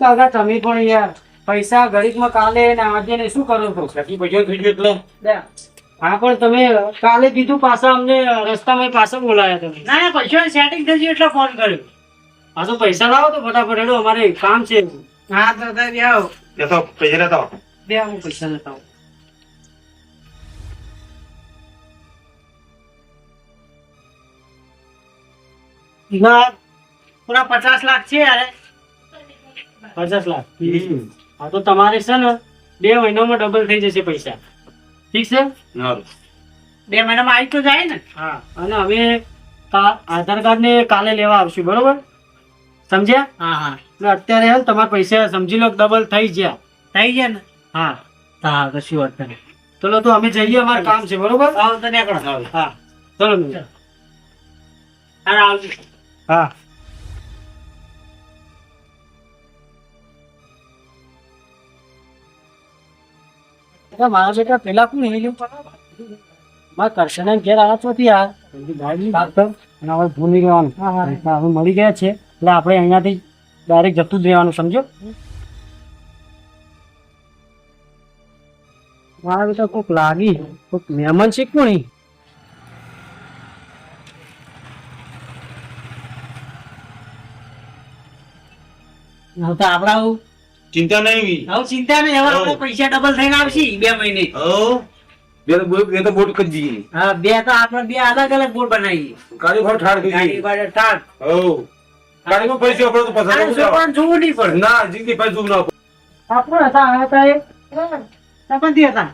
કાકા તમે પણ યાર પૈસા ગરીબમાં કાલે ને આજે ને શું કરો છો? બાકી પૈસા થઈ ગયો એટલે હા પણ તમે કાલે કીધું પાછા અમને રસ્તામાં પાછા બોલાયા તમે. ના ના પૈસા સેટિંગ થઈ ગયું એટલે ફોન કર્યો. હા તો પૈસા લાવો તો ફટાફટ હેડો, અમારે કામ છે. હા તો બે આવો. લેતો પૈસા લેતો બે હું પૈસા લેતા આવું. ના પૂરા 50 લાખ છે યાર. 50 લાખ. હા તો તમારે છે ને 2 મહિનામાં ડબલ થઈ જશે પૈસા. ઠીક છે? હા 2 મહિનામાં આવી તો જાય ને. હા અને અમે આધાર કાર્ડ ને કાલે લેવા આવશું, બરોબર? સમજ્યા? હા હા એટલે અત્યારે હે ને તમારા પૈસા સમજી લો ડબલ થઈ ગયા. થઈ ગયા ને. હા હા કશી વાત નહીં. ચલો તો અમે જઈએ, અમારે કામ છે, બરોબર? આવો તો નીકળો. હા ચલો મિત્ર. હા આવજો. હા મારા બેટા પેલા કોણ હેલ્યું મારા કરશના ઘેર આવ્યા છો યાર, અને હવે ભૂલી ગવાનું. હવે મળી ગયા છે એટલે આપણે અહીંયાથી ડાયરેક્ટ જતું જ રહેવાનું, સમજો? મારા બેટા કોઈક લાગી, કોઈક મહેમાન છે કોણ? હવે તો આપડા ચિંતા નહીં. હવે ચિંતા નહીં. હવે આપણે પૈસા ડબલ થઈને આવશે 2 મહિને. બે તો બોટ કરી દઈએ. હા બે તો આપણે 2 અલગ અલગ બોર્ડ બનાવીએ. ગાડી ભાડ ઠાર કરી ગાડી દઈએ. ભાડે ઠાક. ગાડીમાં પૈસા આપણે તો આને પસાર છોકરાને જોવું નહીં પડે. ના જિંદગી પાસે જોવું ના પડે. આપણે હતા આવ્યા હતા એ સંબંધી હતા.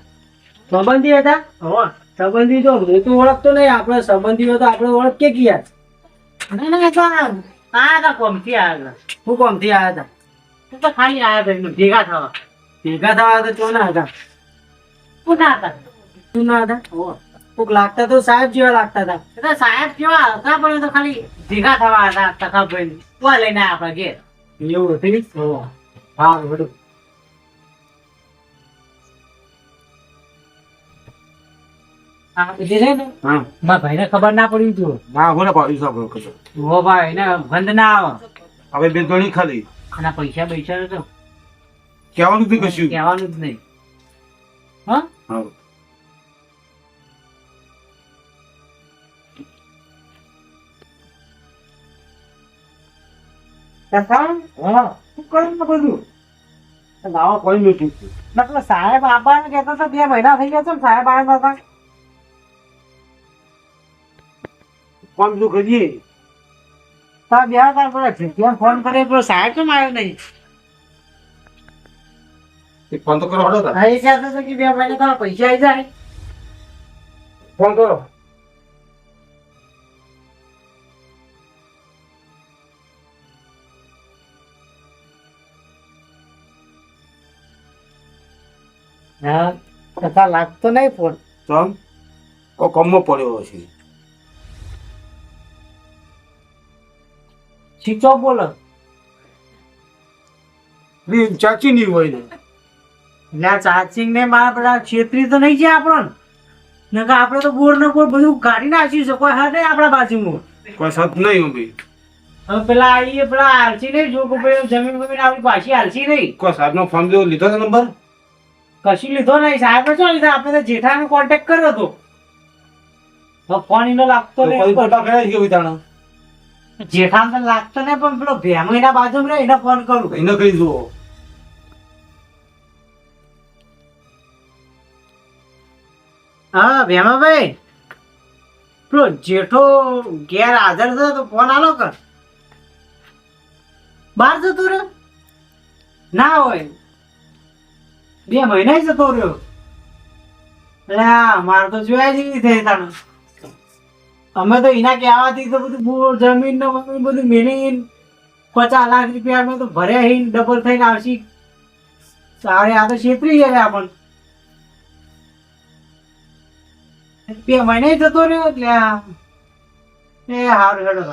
સંબંધી હતા. હોવા. સંબંધી તો હું તો ઓળખતો નહીં, આપણે સંબંધીઓ તો આપણે ઓળખ કે ગયા. ના ના તો આ તો કોમથી આવ્યા હતા. હું કોમથી આવ્યા હતા? તું તો ખાલી આવ્યા હતા એમને ભેગા થવા. ભેગા થવા તો ચોના હતા? શું ના હતા? શું ના હતા? કોક લાગતા તો સાહેબ જેવા લાગતા હતા. એ તો સાહેબ કેવા હતા પણ એ તો ખાલી ભેગા થવા હતા ટકાભાઈ. કોણ લઈને આવ્યા આપણા ઘેર? એવું હતું? હા બધું આ બધી છે ને હા મારા ભાઈને ખબર ના પડી તું. ના હોને પાડી સાબરો કશો. હો ભાઈ એને ગંધ ના આવે. હવે બે ગણી ખાલી અને પૈસા પૈસા તો કહેવાનું બી કશું. કહેવાનું જ નહીં. હા હા શું કર્યું બધું? લાવો કોઈ નથી. મતલબ સાહેબ આપવાને કહેતા હતા 2 મહિના થઈ ગયા છે ને સાહેબ આવ્યા હતા. કોણ શું કરીએ? તાર બે હતા પણ જગ્યા ફોન કરે પણ સાહેબ કેમ આવ્યો નહીં? ફોન તો કરો હડો. હા એ કહેતા હતા કે 2 મહિના તમારા પૈસા આવી જાય. ફોન કરો. હા તથા લાગતો નહીં ફોન. ચમ કો કમમાં પડ્યો છે. સ્વિચ ઓફ બોલો. ચાચી નહીં હોય ને. એટલે ચાર્જિંગ ને મારા પેલા છેતરી તો નહીં છે આપણને. નકર આપણે તો બોર ને બોર બધું કાઢી નાખ્યું છે. કોઈ હા નહીં આપણા બાજુમાં. કોઈ સત નહીં હું ભાઈ. હવે પેલા આવીએ પેલા હાલસી નહીં જો કે પેલી જમીન બમીન આપણી પાછી હાલસી નહીં કોઈ સાહેબનો ફોન લીધો તો નંબર કશું લીધો નહીં સાહેબ શું લીધા આપણે તો જેઠાનો કોન્ટેક્ટ કર્યો હતો હવે ફોન એનો લાગતો તો કોઈ ફોટા નહીં કર્યા છે કે વિતાણા જેઠાનો તો લાગતો નહીં પણ પેલો ભેમો બાજુ રહે એને ફોન કરું એને કહી જુઓ હા ભેમાભાઈ પેલો જેઠો ઘેર હાજર થયો તો ફોન આલો કર બહાર જતો રહ્યો ના હોય 2 મહિના જતો રહ્યો એટલે હા મારે તો જોયા જ એવી થઈ તાણ અમે તો એના કહેવાથી તો બધું જમીન ને બધું મેળવીને 50 લાખ રૂપિયા અમે તો ભર્યા હી ડબલ થઈને આવશી સારે આ તો છેતરી ગયા આપણને 2 મહિને જતો રહ્યો એટલે એ હારું હેડો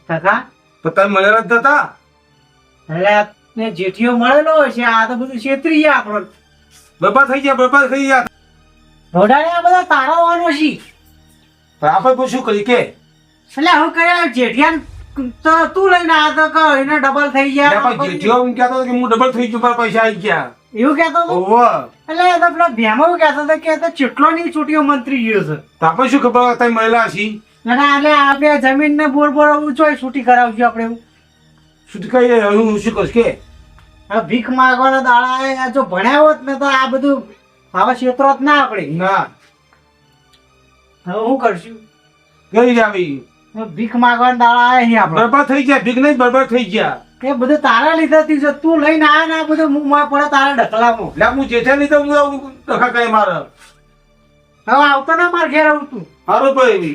કાકા તો તમે મળેલા જ હતા એટલે ને જેઠીઓ મળેલો છે આ તો બધું છેતરી ગયા આપણને બરબાદ થઈ ગયા રોડાને આ બધા તારા હોવાનો છે પણ આપણે પછી શું કરી કે એટલે હું કર્યા જેઠિયાન તો તું લઈને આવ્યો તો કહો એને ડબલ થઈ ગયા પણ જેઠિયો એમ કહેતો હતો કે હું ડબલ થઈ ગયો મારા પૈસા આવી ગયા એવું કહેતો હતો ઓહો એટલે એ તો પેલો ભેમો કહેતો હતો કે તો ચેટલો ની છૂટીઓ મંત્રી ગયો છે તો આપણે શું ખબર તમે મળેલા છીએ અને એટલે આપણે જમીન ને બોર બોર ઊંચો છૂટી કરાવજો આપણે એવું શું કહીએ હું શું કહીશ કે હવે ભીખ માંગવાના દાડા જો ભણ્યા હોત ને તો આ બધું આવા ક્ષેત્રો જ ના આપણે ના હવે હું કરશું કઈ આવી હવે ભીખ માંગવાના દાડા આયા અહીં આપણે બરબાદ થઈ ગયા ભીખ નહીં બરબાદ થઈ ગયા એ બધું તારા લીધેથી છે તું લઈને આયા ને આ બધું મું માં પડે તારા ઢકલામાં એટલે હું જેઠા લીધો હું ડખા કઈ મારે હવે આવતો ના માર ઘેર આવું તું સારું ભાઈ એવી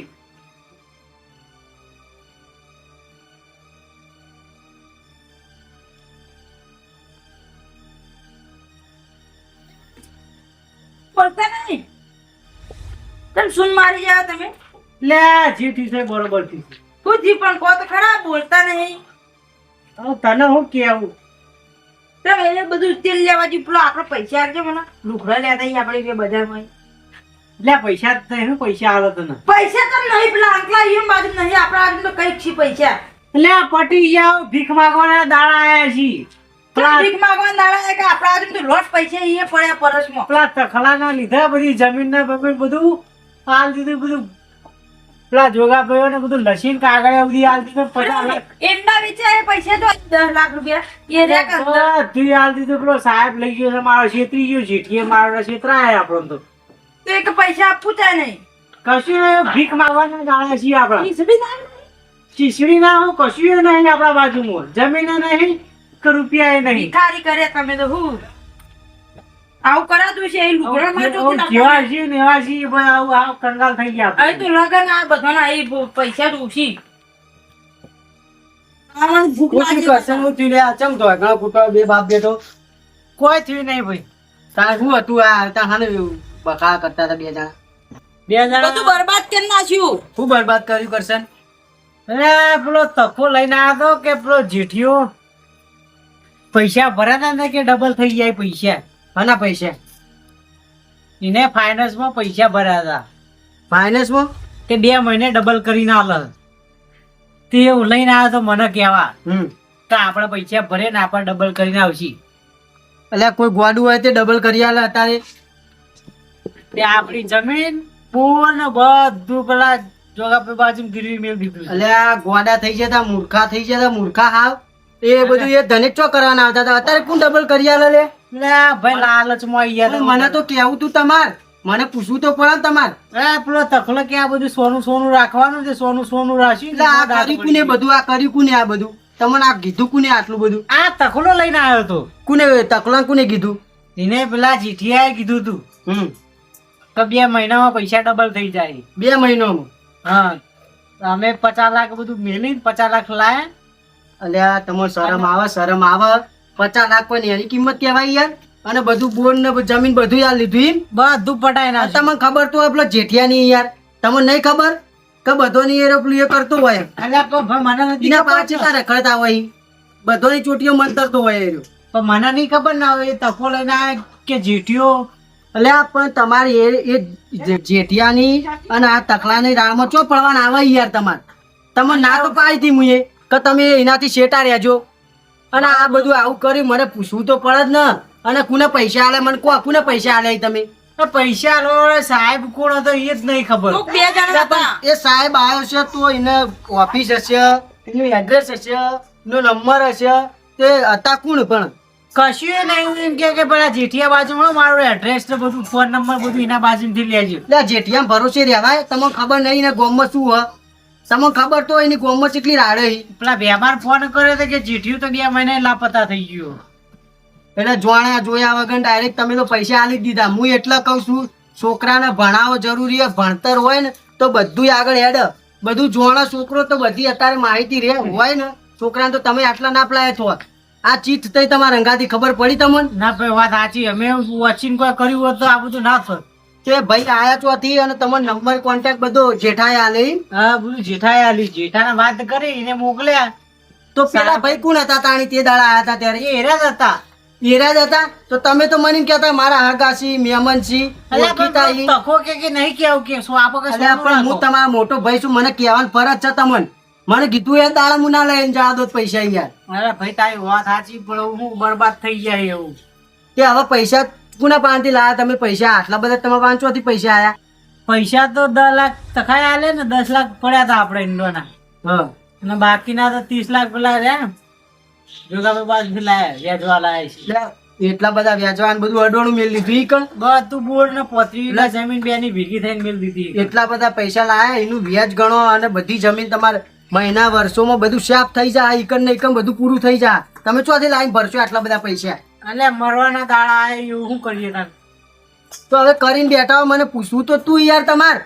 બોલતા નહીં તમે સુન મારી જાવ તમે લે જીઠી છે બરોબર થી ખુદ પણ કહો તો ખરા બોલતા નહીં હવે તને હું કેવું તમે એને બધું તેલ લેવા જો પેલો આપણે પૈસા આપજો મને લુખડા લેતા આવીએ આપણે બે બજારમાં લે પૈસા જ નહીં પૈસા આલો તને પૈસા તો નહીં પેલા અંકલા એમ બાજુ નહીં આપણા બાજુ તો કઈક છે પૈસા લે પટી જાવ ભીખ માંગવાના દાડા આયા છી પેલા ભીખ માંગવા નાળા કે આપણા બાજુ તો લોટ પૈસા એ પડ્યા પરસમાં પેલા તખલાના લીધા બધી જમીન ને બધું હાલ દીધું બધું પેલા જોગા ભાઈઓ ને બધું લસીન કાગળ બધી હાલ દીધું 50 લાખ એમના વિચારે પૈસા તો 10 લાખ રૂપિયા એ રે કરતા બધું હાલ દીધું પેલો સાહેબ લઈ ગયો છે મારો છેતરી ગયો જેઠીએ મારો છેતરાય આપણો તો તો એક પૈસા આપવું ચાય નહીં કશું નહીં, ભીખ માંગવાના દાડા છીએ આપણા ઈસબી ના ચીસડી ના હું કશું નહીં આપણા બાજુમાં જમીન નહીં કે રૂપિયા નહીં ભિખારી કરે તમે તો હું આવું કરાતું છે એ લુગડા માં જો જેવા છીએ ને એવા છીએ પણ આવું આવ કંગાલ થઈ ગયા હવે તો લગન આ બધાના એ પૈસા ડૂસી આમાં ભૂખ લાગી બે બાપ બેઠો કોઈ થયું નહીં ભાઈ તાર શું હતું આ તાર બકા કરતા હતા 2 જણા 2 જણા બધું બરબાદ કરી નાખ્યું શું બરબાદ કર્યું કરશન અરે પેલો તકો લઈને આવ્યો હતો કે પેલો જેઠિયો પૈસા ભરાતા ને કે ડબલ થઈ જાય પૈસા આના પૈસા એને ફાઇનાન્સ માં પૈસા ભર્યા હતા ફાઇનાન્સ માં કે 2 મહિને ડબલ કરીને આલે તે હું લઈને આવ્યો તો મને કહેવા કે આપણે પૈસા ભરે ને આપણે ડબલ કરીને આવશી એટલે કોઈ ગોડું હોય તે ડબલ કરી આલે અત્યારે તે આપણી જમીન પૂર્ણ બધું પેલા જોગા પે બાજુ ગીરવી મેળ દીધું એટલે આ ગોડા થઈ જતા મૂર્ખા થઈ જતા મૂર્ખા હાવ એ બધું એ ધનિક ચો કરવાના આવતા હતા અત્યારે કોણ ડબલ કરી આલે લે ભાઈ લાલચમાં આવી ગયા મને તો કેવું તું તમાર મને પૂછવું તો પડે તમાર પેલો તકલો કે આ બધું સોનું સોનું રાખવાનું છે સોનું સોનું રાખ્યું એટલે આ કર્યું કોને બધું આ કર્યું કોને આ બધું તમને આ કીધું કોને આટલું બધું આ તકલો લઈને આવ્યો તો કોને તકલા કોને કીધું એને પેલા જીઠિયાએ કીધું તું તો 2 મહિનામાં પૈસા ડબલ થઈ જાય 2 મહિનામાં હા અમે 50 લાખ બધું મેલીને 50 લાખ લાયા અલ્યા તમારે શરમ આવે 50 લાખ કોઈ એની કિંમત કહેવાય યાર અને બધું બોન ને જમીન બધું યાર લીધું બધું પટાઈ ના તમને ખબર તો હોય પેલો જેઠિયા ની યાર તમને નહીં ખબર કે બધો ની યાર પેલું એ કરતો હોય મને નથી પાછી તારે કરતા હોય બધોની ચોટીઓ મંતરતો હોય એ પણ મને નહીં ખબર ના હોય તકો લઈને આવે કે જેઠિયો અલ્યા પણ તમારે એ જેઠિયાની અને આ તકલાની રાળમાં ચો પડવાના આવે યાર તમે ના તો પાડી હતી મુએ કે તમે એનાથી શેટા રહેજો અને આ બધું આવું કર્યું મને પૂછવું તો પડે જ ને અને કોને પૈસા આલે મને કહો કોને પૈસા આલે તમે પૈસા આલો સાહેબ કોણ હતો એ જ નહીં ખબર કોક બે જણા હતા. એ સાહેબ આવ્યો છે તો એને ઓફિસ હશે એનું એડ્રેસ હશે એનો નંબર હશે તે હતા કોણ પણ કશું નહીં એમ કે પેલા જેઠિયા બાજુમાં મારું એડ્રેસ ને બધું ફોન નંબર બધું એના બાજુથી લેજો એટલે જેઠિયા ભરોસે રહેવાય તમને ખબર નહીં ને ગોમમાં શું હ તમને ખબર તો એની ગોમમાં કેટલી રાડે પેલા વ્યવહાર ફોન કર્યો તો કે જેઠિયું તો 2 મહિને લાપતા થઈ ગયો એટલે જોણ્યા જોયા વગર ડાયરેક્ટ તમે તો પૈસા આલી જ દીધા હું એટલે કહું છું છોકરાને ભણાવો જરૂરી હોય ભણતર હોય ને તો બધું આગળ હેડ બધું જોણા છોકરો તો બધી અત્યારે માહિતી રે હોય ને છોકરાને તો તમે આટલા ના પલાય છો આ ચીજ થઈ તમારા રંગાથી ખબર પડી તમને ના ભાઈ વાત સાચી અમે વોચિંગ કોઈ કર્યું હોત તો આ બધું ના થત કે ભાઈ આયા ચોથી અને તમારો નંબર કોન્ટેક્ટ બધો જેઠાએ આલી હા બધું જેઠાએ આલી જેઠાને વાત કરી એને મોકલ્યા તો પેલા ભાઈ કોણ હતા તાણી તે દાડા આયા હતા ત્યારે એ હેરા જ હતા હીરા જ હતા તો તમે તો મને કહેતા મારા હગાસી મેમનસી ઓળખીતા તકો કે નહીં કેવું કે શું આપો કે પણ હું તમારા મોટો ભાઈ છું મને કહેવાની ફરજ છે તમને મને કીધું એ દાડા હું ના લઈને જા દો પૈસા યાર અરે ભાઈ તારી વાત સાચી પણ હું બરબાદ થઈ જાય એવું કે હવે પૈસા કોના પાસેથી લાયા તમે પૈસા આટલા બધા તમારા પાંચોથી પૈસા આયા પૈસા તો 10 લાખ તખાય આલે ને 10 લાખ પડ્યા હતા આપણે ઇન્ડોના હા અને બાકીના તો 30 લાખ પેલા રહ્યા ને જોગાભાઈ બાજુથી લાયા વ્યાજવા લાયા છે એટલા બધા વ્યાજવાન બધું અડોણું મેળ લીધું ઈ કણ બધું બોર્ડ ને પોતરી જમીન બેની ભેગી થઈને મેળ દીધી એટલા બધા પૈસા લાયા એનું વ્યાજ ગણો અને બધી જમીન તમારે મહિના વર્ષોમાં બધું સાફ થઈ જાય ઈકન ને ઈકન બધું પૂરું થઈ જાય તમે ચોથી લાઈન ભરશો આટલા બધા પૈસા એટલે મરવાના દાડા આવે એવું શું કરીએ તાર તો હવે કરીને બેઠા મને પૂછવું તો તું યાર તમાર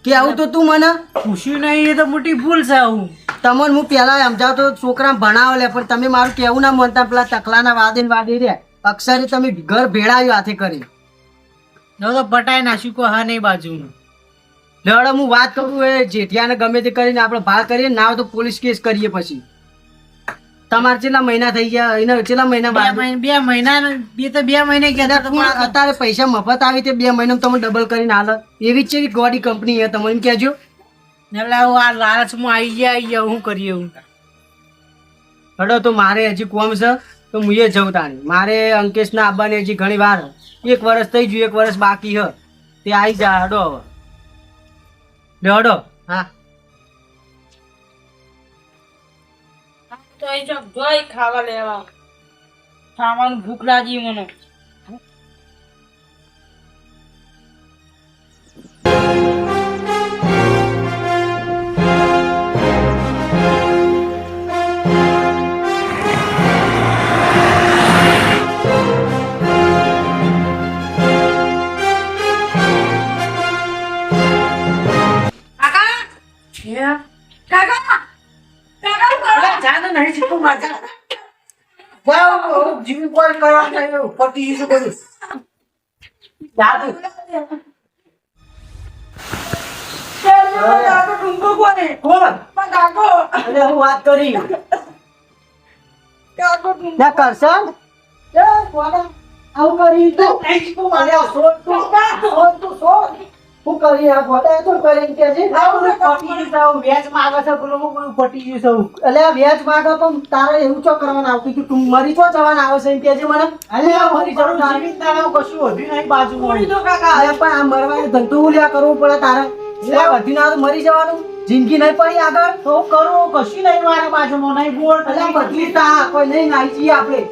કે આવું તો તું મને પૂછ્યું નહીં એ તો મોટી ભૂલ છે આવું તમને હું પેલા સમજાવતો છોકરા ભણાવો લે પણ તમે મારું કેવું ના માનતા પેલા તકલાના વાદે રહ્યા અક્ષરે તમે ઘર ભેળાયું હાથે કરી તો પટાઈ નાખ્યું કો હા નહીં બાજુનું લડ હું વાત કરું એ જેઠિયાને ગમે તે કરીને આપણે ભાગ કરીએ ના તો પોલીસ કેસ કરીએ પછી તમારે કેટલા મહિના થઈ ગયા એને કેટલા મહિના 2 મહિના તો 2 મહિને કહેતા અત્યારે પૈસા મફત આવી તે 2 મહિના તમે ડબલ કરીને હાલ એવી જ છે ગોડી કંપની છે તમે એમ કહેજો એટલે આ લાલચમાં આવી ગયા શું કરીએ હું હડો તો મારે હજી કોમ છે તો હું એ જઉં તાણી મારે અંકેશના આવવાની હજી ઘણી વાર 1 વર્ષ થઈ ગયું 1 વર્ષ બાકી હ તે આવી જા હડો હવે હડો હા તો એ જો જોઈ ખાવા લેવા ખાવાનું ભૂખ લાગી મને વાત કરી કરશન આવું કરી હું કરી આ ગોડા તો કરીને કે છે વ્યાજ માંગે છે પેલું બધું પટી ગયું સૌ એટલે વ્યાજ માંગે તો તારે એવું ચો કરવાનું આવતું કે તું મરી ચો જવાના આવે છે એમ કે છે મને અલે મરી જવાનું જીવિત તારે કશું વધ્યું નહીં બાજુમાં પણ આ મરવાનું ધંધો ઉલ્યા કરવું પડે તારે એટલે વધી ના મરી જવાનું જિંદગી નહીં પડી આગળ તો કરો કશું નહીં મારા બાજુમાં નહીં બોલ એટલે બધી તા કોઈ નહીં નાઈ જઈએ આપણે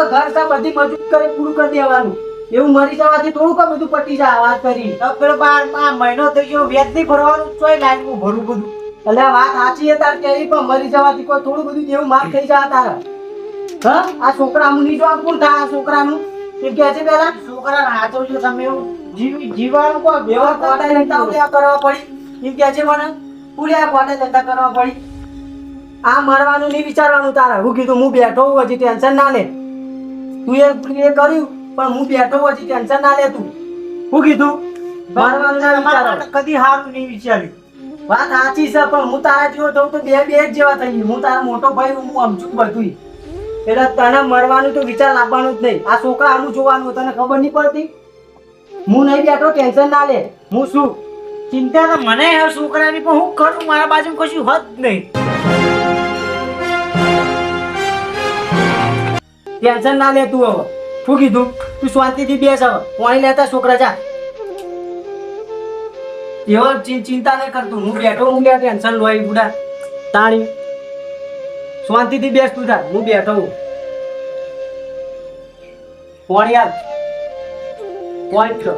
ઘર તા બધી મજૂર કરી પૂરું કરી દેવાનું એવું મરી જવાથી થોડું કા બધું પટી જાય વાત કરી પેલો 12 મહિનો થઈ ગયો વ્યાજ નહીં ભરવાનું ચોય લાઈન હું ભરું બધું એટલે વાત સાચી છે તાર કેવી પણ મરી જવાથી કોઈ થોડું બધું દેવું માફ થઈ જાય તારા હા આ છોકરા હું નહીં જોવા કોણ થાય આ છોકરાનું એમ કે છે પેલા છોકરા હાથો જો તમે એવું જીવાનું કોઈ બેવા કોટા લેતા ઉલ્યા કરવા પડી એમ કે છે મને ઉલ્યા કોટા લેતા કરવા પડી આ મરવાનું નહીં વિચારવાનું તારા હું કીધું હું બેઠો હું હજી ટેન્શન ના લે તું એ કર્યું પણ હું બેઠો હજી ટેન્શન ના લે તું હું કીધું મરવાનું ના વિચારવાનું કદી હારું નહીં વિચાર્યું વાત સાચી છે પણ હું તારા જેવો થઉં તો બે જ જેવા થઈ ગયું હું તારા મોટો ભાઈ હું સમજુ બધું એટલે તને મરવાનું તો વિચાર લાવવાનું જ નહીં આ છોકરા આનું જોવાનું તને ખબર નહીં પડતી હું નહીં બેઠો ટેન્શન ના લે હું શું ચિંતા તો મને હે છોકરાની, પણ હું કરું, મારા બાજુ કશું હોત નહીં. ટેન્શન ના લે તું હવે. શું કીધું? તું શાંતિથી બેસ હવે. પાણી લેતા છોકરા જા. એવો ચિંતા નહીં કરતું. હું બેઠો, હું લે ટેન્શન લોય બુડા તાણી. શાંતિથી બેસ તું જા. હું બેઠો હું. પાણી આલ. પાણી પીઓ.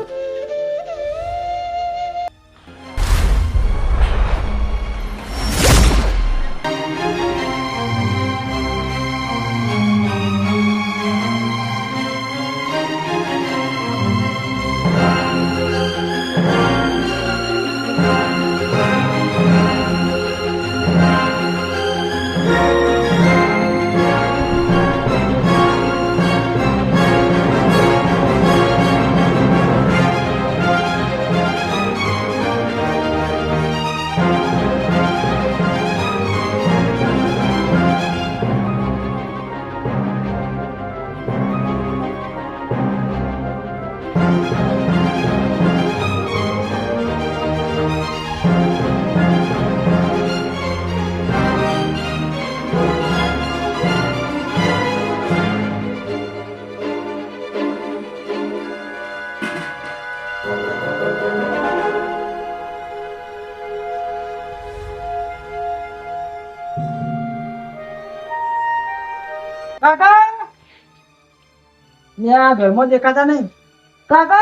કાકા ને આ ઘરમાં દેખાતા નહીં. કાકા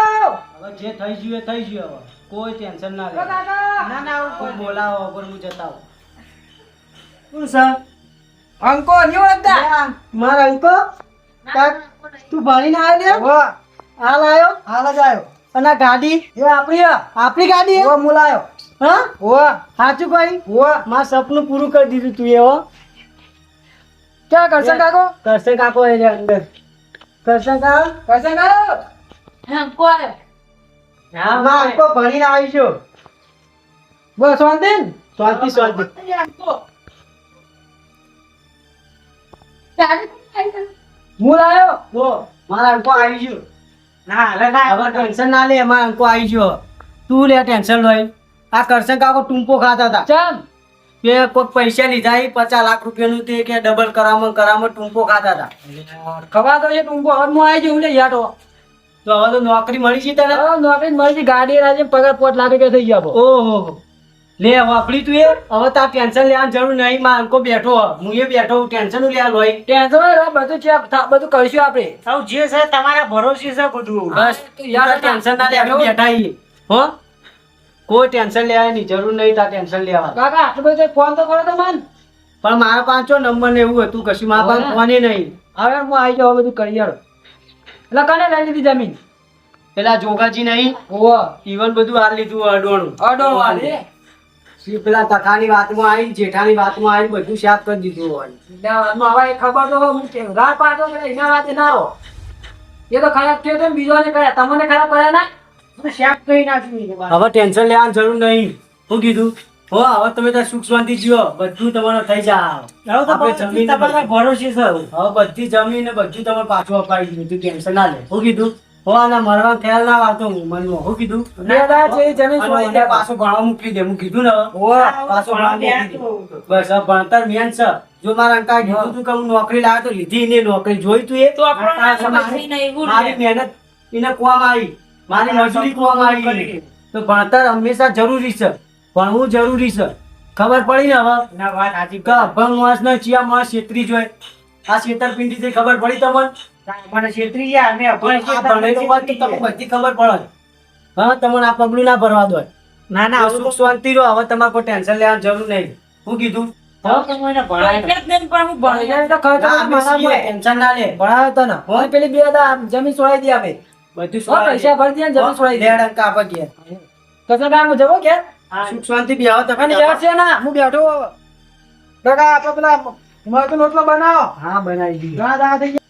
હવે જે થઈ ગયું એ થઈ ગયું. હવે કોઈ ટેન્શન ના લે. ના ના કોઈ બોલાવો વગર હું જતા આવું. કોણ સર? અંકો નહીં ઓળખતા? મારા અંકો તું ભણીને આવ્યો ને? હાલ આવ્યો? હાલ જ આવ્યો. અને આ ગાડી એ આપણી ગાડી હું લાયો. હા સાચું ભાઈ? મારું સપનું પૂરું કરી દીધું તું એવો. ક્યાં કરશન કાકો? કરશન કાકો એ અંદર. કરશન કાકો કોઈ હા માં અંકો ભણીને આવી છું. બસ શાંતિ શાંતિ શાંતિ. હું લાયો મારા અંકો આવી ગયો. ના હવે ટેન્શન ના લે. મારા અંકો આવી ગયો. તું લે ટેન્શન લઈ. આ કરશન કાકો ટૂંપો ખાતા હતા. ચમ કે કોઈ પૈસા લીધા 50 લાખ રૂપિયાનું તે કે ડબલ કરામો ટૂંપો ખાતા હતા. ખબર તો છે ટૂંપો. હવે હું આવી જઉં લે યાર. તો હવે તો નોકરી મળી છે તને? નોકરી મળી છે. ગાડી રાજે પગાર 5 લાખ રૂપિયા થઈ ગયા. ઓહો લે વાપરી તું એ. હવે તાર ટેન્શન લેવાની જરૂર નહીં. માં અંકો બેઠો હું એ બેઠો. ટેન્શન લેવા લોય. ટેન્શન બધું છે બધું કરીશું આપણે. સૌ જે છે તમારા ભરોસે છે બધું. બસ યાર ટેન્શન ના લે. આપણે બેઠા છીએ હો. કોઈ ટેન્શન લેવાની જરૂર નહીં. તાર ટેન્શન લેવા કાકા આટલું બધું ફોન તો કરો તો મન. પણ મારા પાંચો નંબર ને એવું હતું કશું. મારા પાસે ફોન નહીં. હવે હું આવી જાઉં બધું કરી યાર. એટલે કને લઈ લીધી જમીન? પેલા જોગાજી નહીં ઈવન બધું હાલ લીધું. અડોણું પેલા તખાની વાતમાં આવી, જેઠાની વાતમાં આવી, બધું શાક કરી દીધું હોય. હવે ખબર તો રાત પાડો એના વાતે ના રહો. એ તો ખરાબ થયો તો બીજોને કર્યા. તમને ખરાબ કર્યા ના શાક કરી નાખ્યું. હવે ટેન્શન લેવાની જરૂર નહીં. શું કીધું? હો હવે તમે ત્યાં સુખ શાંતિ જીવો. બધું તમારું થઈ જાય. જમીન ભરોસે છે. હવે બધી જમીન ને બધું તમે પાછું અપાવી દીધું. તું ટેન્શન ના લે. શું કીધું? હો આના મરવા ખ્યાલ ના આવતો મનમાં. શું કીધું? પાછું ભણવા મૂકી દે. હું કીધું ને પાછું ભણવા મૂકી દે. બસ હવે ભણતર મેન છે. જો મારા અંકા કીધું તું કે હું નોકરી લાવ્યો તો લીધી ને નોકરી જોઈ તું એ. મારી મહેનત એને કોમ આવી. મારી મજૂરી કોમ આવી. તો ભણતર હંમેશા જરૂરી છે. ભણવું જરૂરી છે. ખબર પડી ને હવે? ના વાત સાચી. અભણ માણસ ને ચિયા માણસ છેતરી જોય. આ છેતરપિંડી થી ખબર પડી તમને? મને છેતરી ગયા ને તમને બધી ખબર પડે. હા તમને આ પગલું ના ભરવા દો. ના ના સુખ શાંતિ રહો. હવે તમારે કોઈ ટેન્શન લેવાની જરૂર નહીં. શું કીધું? ટેન્શન ના લે. ભણાવે તો ને પેલી 2 જમીન છોડાઈ દે. આપણે બધું પૈસા ભરી દે. જમીન છોડાઈ દે. કસા કામ જવો કે સુખ શાંતિ બી આવો તમે યાર છે ના. હું બેઠો કાકા આપણે પેલા મરતો રોટલો બનાવો. હા બનાવી દીધો.